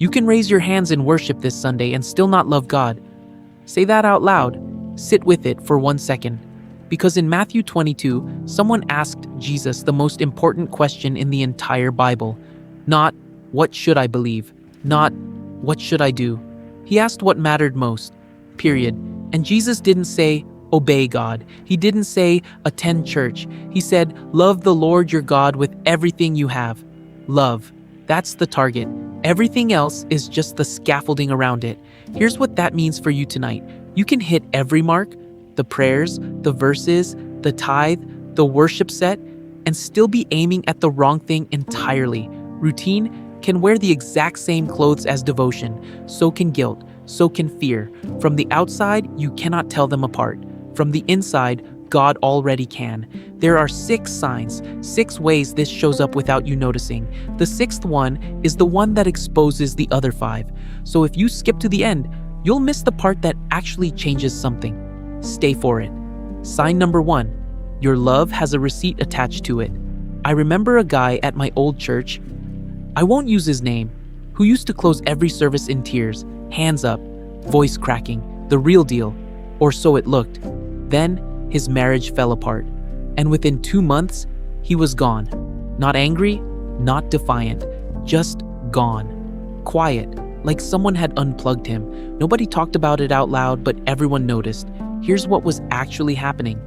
You can raise your hands in worship this Sunday and still not love God. Say that out loud. Sit with it for 1 second. Because in Matthew 22, someone asked Jesus the most important question in the entire Bible. Not, what should I believe? Not, what should I do? He asked what mattered most. Period. And Jesus didn't say, obey God. He didn't say, attend church. He said, love the Lord your God with everything you have. Love. That's the target. Everything else is just the scaffolding around it. Here's what that means for you tonight. You can hit every mark, the prayers, the verses, the tithe, the worship set, and still be aiming at the wrong thing entirely. Routine can wear the exact same clothes as devotion. So can guilt. So can fear. From the outside, you cannot tell them apart. From the inside, God already can. There are 6 signs, 6 ways this shows up without you noticing. The 6th one is the one that exposes the other 5. So if you skip to the end, you'll miss the part that actually changes something. Stay for it. Sign number 1. Your love has a receipt attached to it. I remember a guy at my old church, I won't use his name, who used to close every service in tears, hands up, voice cracking, the real deal, or so it looked. Then, his marriage fell apart, and within 2 months, he was gone. Not angry, not defiant, just gone. Quiet, like someone had unplugged him. Nobody talked about it out loud, but everyone noticed. Here's what was actually happening.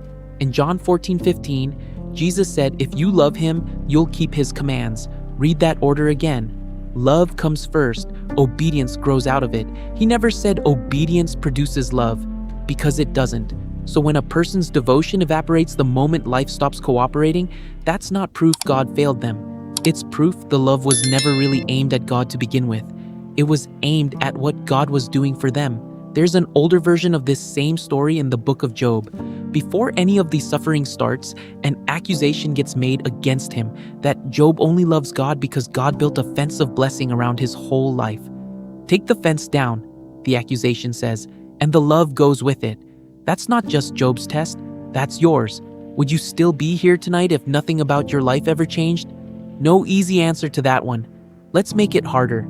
In John 14:15, Jesus said, if you love him, you'll keep his commands. Read that order again. Love comes first, obedience grows out of it. He never said obedience produces love, because it doesn't. So when a person's devotion evaporates the moment life stops cooperating, that's not proof God failed them. It's proof the love was never really aimed at God to begin with. It was aimed at what God was doing for them. There's an older version of this same story in the book of Job. Before any of the suffering starts, an accusation gets made against him that Job only loves God because God built a fence of blessing around his whole life. Take the fence down, the accusation says, and the love goes with it. That's not just Job's test, that's yours. Would you still be here tonight if nothing about your life ever changed? No easy answer to that one. Let's make it harder.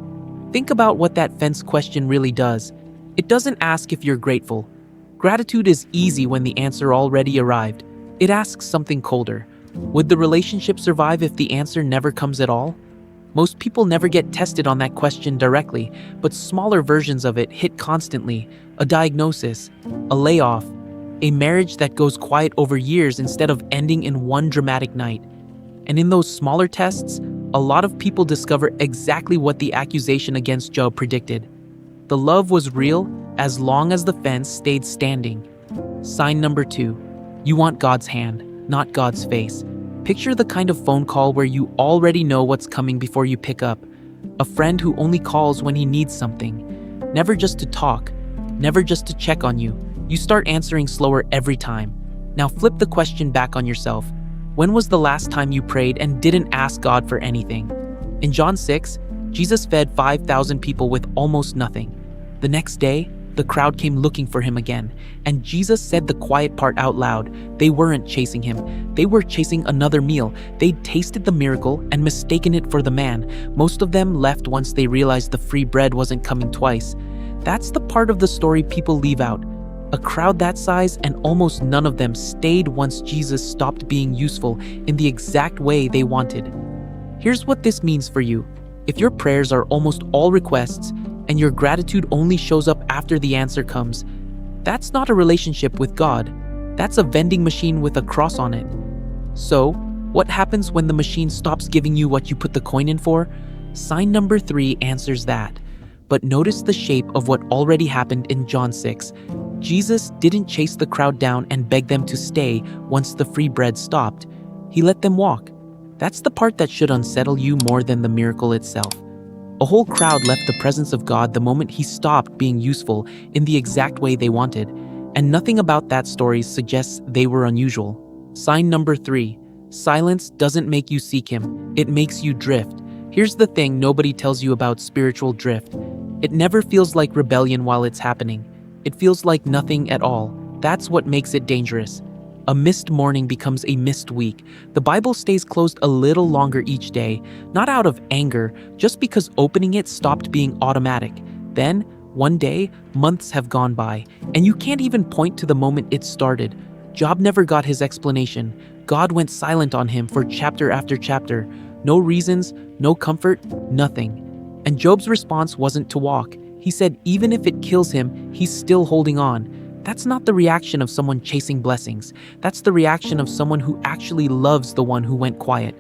Think about what that fence question really does. It doesn't ask if you're grateful. Gratitude is easy when the answer already arrived. It asks something colder. Would the relationship survive if the answer never comes at all? Most people never get tested on that question directly, but smaller versions of it hit constantly. A diagnosis, a layoff, a marriage that goes quiet over years instead of ending in one dramatic night. And in those smaller tests, a lot of people discover exactly what the accusation against Job predicted. The love was real as long as the fence stayed standing. Sign number 2. You want God's hand, not God's face. Picture the kind of phone call where you already know what's coming before you pick up. A friend who only calls when he needs something. Never just to talk, never just to check on you. You start answering slower every time. Now flip the question back on yourself. When was the last time you prayed and didn't ask God for anything? In John 6, Jesus fed 5,000 people with almost nothing. The next day, the crowd came looking for him again, and Jesus said the quiet part out loud. They weren't chasing him. They were chasing another meal. They'd tasted the miracle and mistaken it for the man. Most of them left once they realized the free bread wasn't coming twice. That's the part of the story people leave out. A crowd that size, and almost none of them stayed once Jesus stopped being useful in the exact way they wanted. Here's what this means for you. If your prayers are almost all requests, and your gratitude only shows up after the answer comes, that's not a relationship with God. That's a vending machine with a cross on it. So, what happens when the machine stops giving you what you put the coin in for? Sign number 3 answers that. But notice the shape of what already happened in John 6. Jesus didn't chase the crowd down and beg them to stay once the free bread stopped. He let them walk. That's the part that should unsettle you more than the miracle itself. A whole crowd left the presence of God the moment he stopped being useful in the exact way they wanted, and nothing about that story suggests they were unusual. Sign number 3. Silence doesn't make you seek him, it makes you drift. Here's the thing nobody tells you about spiritual drift. It never feels like rebellion while it's happening. It feels like nothing at all. That's what makes it dangerous. A missed morning becomes a missed week. The Bible stays closed a little longer each day, not out of anger, just because opening it stopped being automatic. Then, one day, months have gone by, and you can't even point to the moment it started. Job never got his explanation. God went silent on him for chapter after chapter. No reasons, no comfort, nothing. And Job's response wasn't to walk. He said even if it kills him, he's still holding on. That's not the reaction of someone chasing blessings. That's the reaction of someone who actually loves the one who went quiet.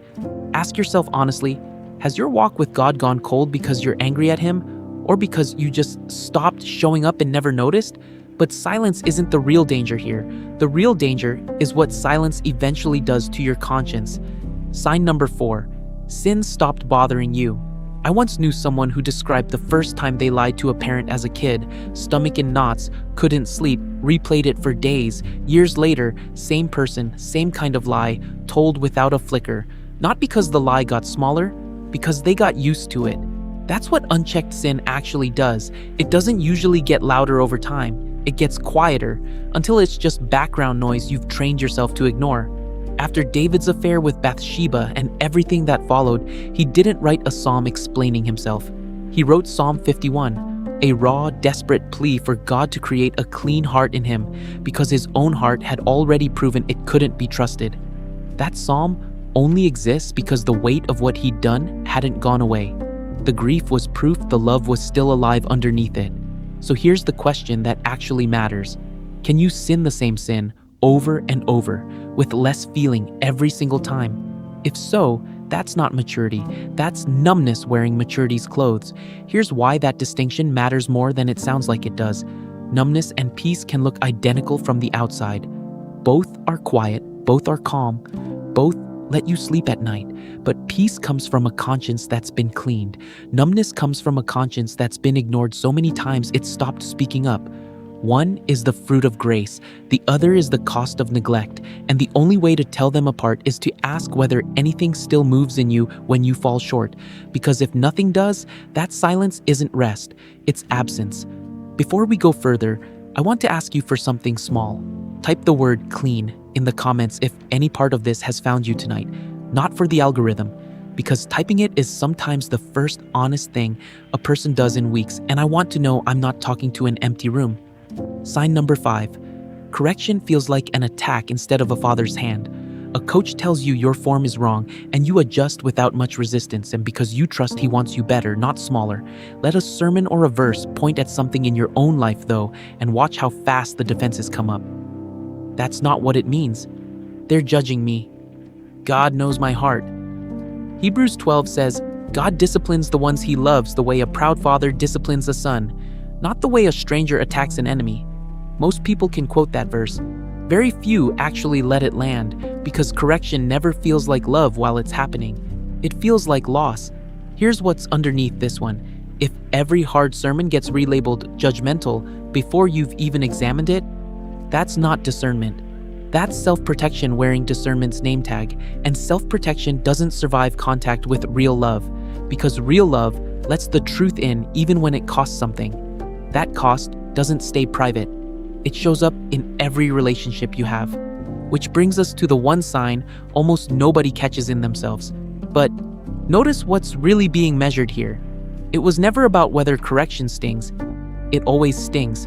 Ask yourself honestly, has your walk with God gone cold because you're angry at him? Or because you just stopped showing up and never noticed? But silence isn't the real danger here. The real danger is what silence eventually does to your conscience. Sign number 4, sin stopped bothering you. I once knew someone who described the first time they lied to a parent as a kid, stomach in knots, couldn't sleep, replayed it for days. Years later, same person, same kind of lie, told without a flicker. Not because the lie got smaller, because they got used to it. That's what unchecked sin actually does. It doesn't usually get louder over time. It gets quieter, until it's just background noise you've trained yourself to ignore. After David's affair with Bathsheba and everything that followed, he didn't write a psalm explaining himself. He wrote Psalm 51, a raw, desperate plea for God to create a clean heart in him, because his own heart had already proven it couldn't be trusted. That psalm only exists because the weight of what he'd done hadn't gone away. The grief was proof the love was still alive underneath it. So here's the question that actually matters. Can you sin the same sin over and over, with less feeling every single time? If so, that's not maturity. That's numbness wearing maturity's clothes. Here's why that distinction matters more than it sounds like it does. Numbness and peace can look identical from the outside. Both are quiet, both are calm, both let you sleep at night. But peace comes from a conscience that's been cleaned. Numbness comes from a conscience that's been ignored so many times it stopped speaking up. One is the fruit of grace, the other is the cost of neglect, and the only way to tell them apart is to ask whether anything still moves in you when you fall short. Because if nothing does, that silence isn't rest, it's absence. Before we go further, I want to ask you for something small. Type the word clean in the comments if any part of this has found you tonight, not for the algorithm, because typing it is sometimes the first honest thing a person does in weeks, and I want to know I'm not talking to an empty room. Sign number 5. Correction feels like an attack instead of a father's hand. A coach tells you your form is wrong, and you adjust without much resistance, and because you trust he wants you better, not smaller. Let a sermon or a verse point at something in your own life, though, and watch how fast the defenses come up. That's not what it means. They're judging me. God knows my heart. Hebrews 12 says, God disciplines the ones he loves the way a proud father disciplines a son, not the way a stranger attacks an enemy. Most people can quote that verse. Very few actually let it land, because correction never feels like love while it's happening. It feels like loss. Here's what's underneath this one. If every hard sermon gets relabeled judgmental before you've even examined it, that's not discernment. That's self-protection wearing discernment's name tag, and self-protection doesn't survive contact with real love, because real love lets the truth in even when it costs something. That cost doesn't stay private. It shows up in every relationship you have. Which brings us to the one sign almost nobody catches in themselves. But notice what's really being measured here. It was never about whether correction stings. It always stings.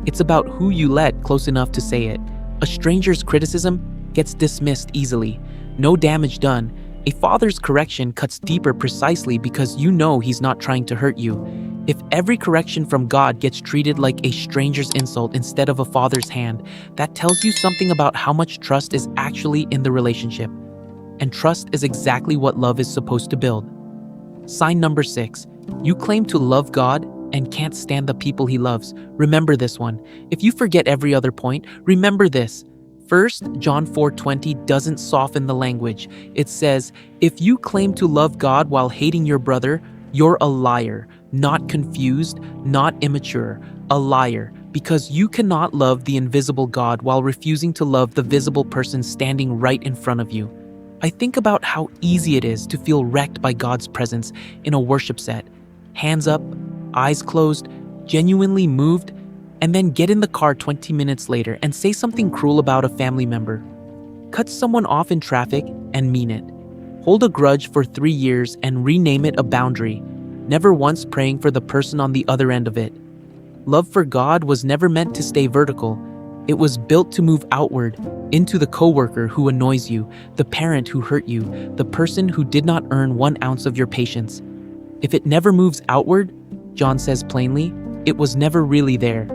It's about who you let close enough to say it. A stranger's criticism gets dismissed easily. No damage done. A father's correction cuts deeper precisely because you know he's not trying to hurt you. If every correction from God gets treated like a stranger's insult instead of a father's hand, that tells you something about how much trust is actually in the relationship. And trust is exactly what love is supposed to build. Sign number 6. You claim to love God and can't stand the people he loves. Remember this one. If you forget every other point, remember this. First, John 4:20 doesn't soften the language. It says, if you claim to love God while hating your brother, you're a liar, not confused, not immature, a liar, because you cannot love the invisible God while refusing to love the visible person standing right in front of you. I think about how easy it is to feel wrecked by God's presence in a worship set. Hands up, eyes closed, genuinely moved, and then get in the car 20 minutes later and say something cruel about a family member. Cut someone off in traffic and mean it. Hold a grudge for 3 years and rename it a boundary, never once praying for the person on the other end of it. Love for God was never meant to stay vertical. It was built to move outward, into the coworker who annoys you, the parent who hurt you, the person who did not earn 1 ounce of your patience. If it never moves outward, John says plainly, it was never really there.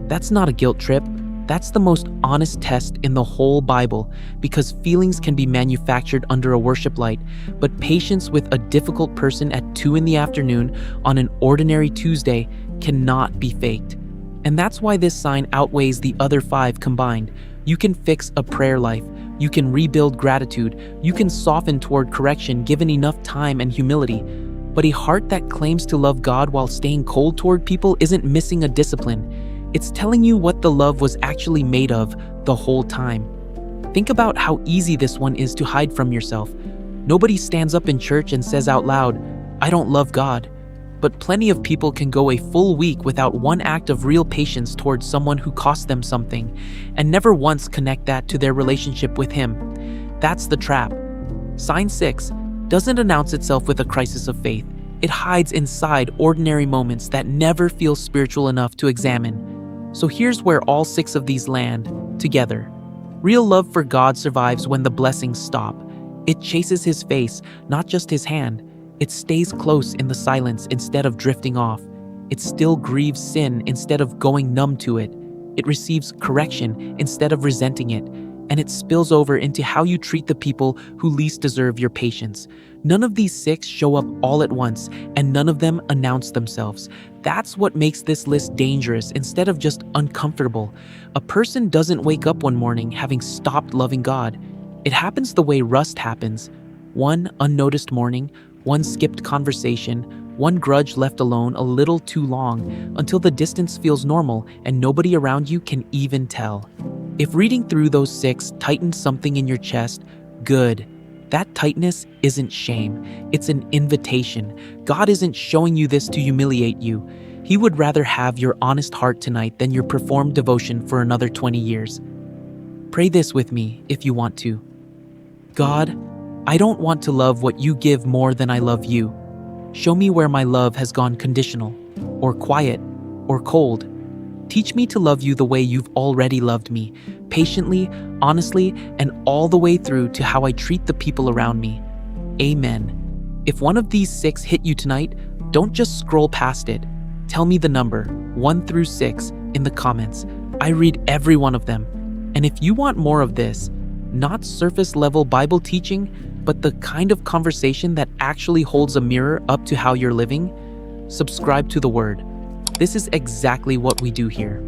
That's not a guilt trip. That's the most honest test in the whole Bible, because feelings can be manufactured under a worship light, but patience with a difficult person at 2 in the afternoon on an ordinary Tuesday cannot be faked. And that's why this sign outweighs the other 5 combined. You can fix a prayer life. You can rebuild gratitude. You can soften toward correction given enough time and humility. But a heart that claims to love God while staying cold toward people isn't missing a discipline. It's telling you what the love was actually made of the whole time. Think about how easy this one is to hide from yourself. Nobody stands up in church and says out loud, "I don't love God." But plenty of people can go a full week without 1 act of real patience towards someone who cost them something, and never once connect that to their relationship with Him. That's the trap. Sign 6 doesn't announce itself with a crisis of faith. It hides inside ordinary moments that never feel spiritual enough to examine. So here's where all 6 of these land together. Real love for God survives when the blessings stop. It chases His face, not just His hand. It stays close in the silence instead of drifting off. It still grieves sin instead of going numb to it. It receives correction instead of resenting it. And it spills over into how you treat the people who least deserve your patience. None of these 6 show up all at once, and none of them announce themselves. That's what makes this list dangerous instead of just uncomfortable. A person doesn't wake up one morning having stopped loving God. It happens the way rust happens. 1 unnoticed morning, 1 skipped conversation, 1 grudge left alone a little too long, until the distance feels normal and nobody around you can even tell. If reading through those 6 tightened something in your chest, good. That tightness isn't shame, it's an invitation. God isn't showing you this to humiliate you. He would rather have your honest heart tonight than your performed devotion for another 20 years. Pray this with me if you want to. God, I don't want to love what you give more than I love you. Show me where my love has gone conditional, or quiet, or cold. Teach me to love you the way you've already loved me, patiently, honestly, and all the way through to how I treat the people around me. Amen. If one of these 6 hit you tonight, don't just scroll past it. Tell me the number, 1 through 6, in the comments. I read every one of them. And if you want more of this, not surface-level Bible teaching, but the kind of conversation that actually holds a mirror up to how you're living, subscribe to The Word. This is exactly what we do here.